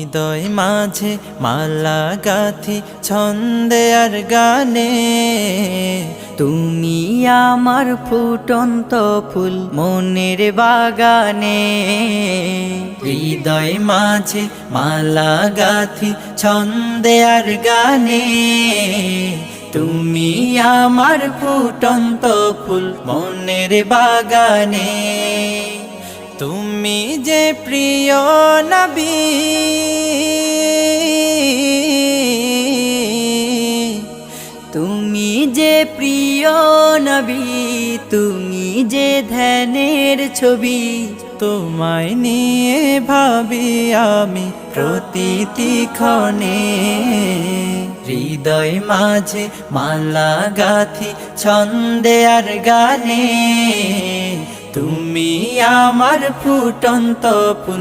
হৃদয় মাঝে মালা গাথি ছন্দে আর গানে, তুমি আমার ফুটন্ত ফুল মনের বাগানে। হৃদয় মাঝে মালা গাথি ছন্দে আর গানে, তুমি আমার ফুটন্ত ফুল মনের বাগানে। তুমি যে প্রিয় নবী, তুমি যে প্রিয় নবী, তুমি যে ধ্যানের ছবি। তোমায় নিয়ে ভাবি আমি প্রতিটি ক্ষণে। হৃদয় মাঝে মালা গাথি ছন্দে আর গানে, তুমি আমার ফুটন্ত ফুল